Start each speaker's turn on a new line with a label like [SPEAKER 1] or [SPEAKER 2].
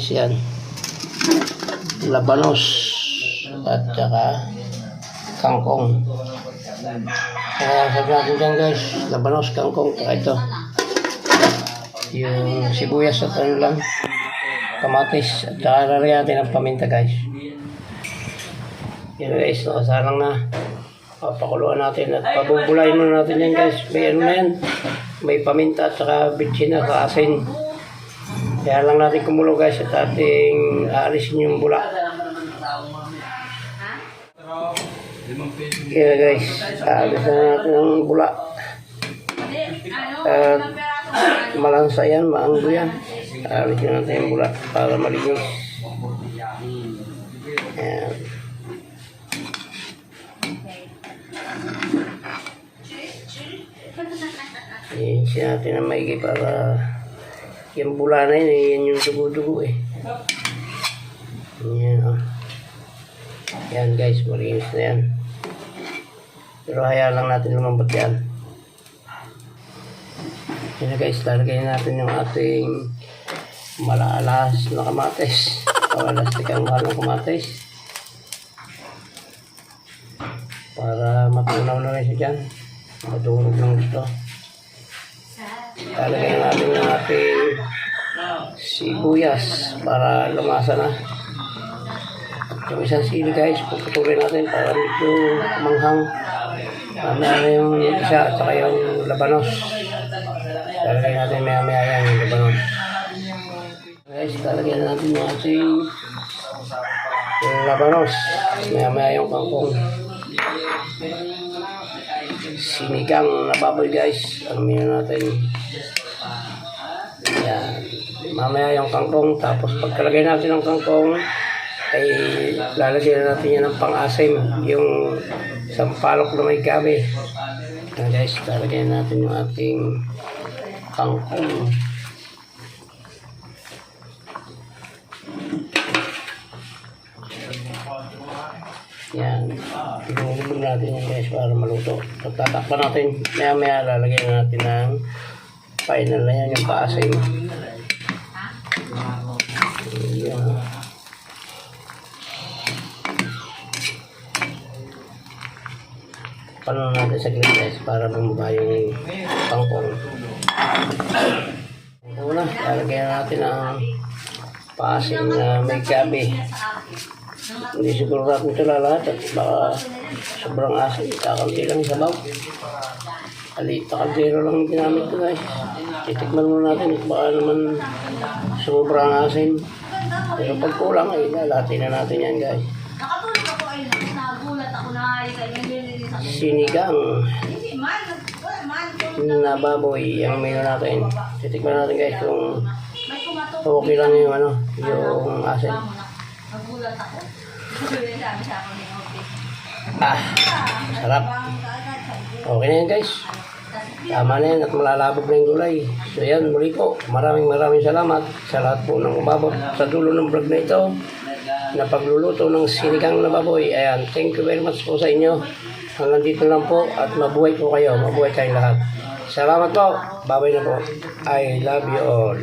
[SPEAKER 1] guys, yan. Labanos at saka kangkong. Kaya sabi natin dyan guys, labanos, kangkong, saka ito. Yung sibuyas at ano lang, kamatis, at saka lalagyan natin ng paminta guys. Yan guys, nakasalang na. Papakuluan natin at pabubulayin muna natin yan guys. May ano na yan, may paminta at saka bitsin at asin. Kaya lang natin kumulo guys at ating aalisin yung bula. Kaya guys, aalis na natin ang bula. At malansa yan, maanggo yan. Aalisin natin yung bula para malinis. Ayan. Isin natin ang maigi para yung bula na yun, yan yung dugo-dugo eh. Yan o. Yan guys, malinis na yan. Pero hayaan lang natin lumambot yan. Yan guys, lalagay natin yung ating malaalas na kamatis. Palastik ang mahal ng kamatis. Para matunaw na rin siya dyan. Madurog lang dito. Lalagay natin yung ating sibuyas para lumasa na. Yung isang sili guys, puputulin natin para medyo manghang. Mamaya na yung isa at saka yung labanos. Lalagay natin maya-maya yan yung labanos. Guys, lalagay natin yung ating labanos. Maya-maya yung kangkong. Sinigang na baboy guys. Alamin natin. Yan. Mamaya yung kangkong. Tapos pagkalagay natin ng kangkong, ay lalagyan na natin yan ng pang-asim. Yung sampalok na may gabi. Yan guys, lalagyan natin yung ating kangkong. Yan. Pinulubog natin yan guys para maluto. Pagtatakpan natin, maya-maya lalagyan natin ng final na yan, yung paasim. Yan. Paano natin sa gilid guys para bumaba yung kangkong. Una, lalagyan natin ang paasim na may gabi. Hindi siguro natin ito lalahat at baka sobrang asin. Kakalti lang sa baw. Alita kaldero lang ginamit ko guys. Titikman muna natin at baka naman sobrang asin. Pero pag kulang ay lalahatin na natin yan guys.
[SPEAKER 2] Nakatulog ako ay nagulat ako na
[SPEAKER 1] Sinigang na baboy ang menu natin. Titikman natin guys kung okay lang yung ano, yung asin.
[SPEAKER 2] Nagulat ako.
[SPEAKER 1] Sarap. Okay na yan guys. Tama na yan at malalabog na yung gulay. So yan, muli po. Maraming salamat sa lahat po ng umabot sa dulo ng vlog na ito na pagluluto ng sinigang na baboy. Ayan, thank you very much po sa inyo. Hanggang dito lang po at mabuhay po kayo. Mabuhay kayong lahat. Salamat po. Bye-bye na po. I love you all.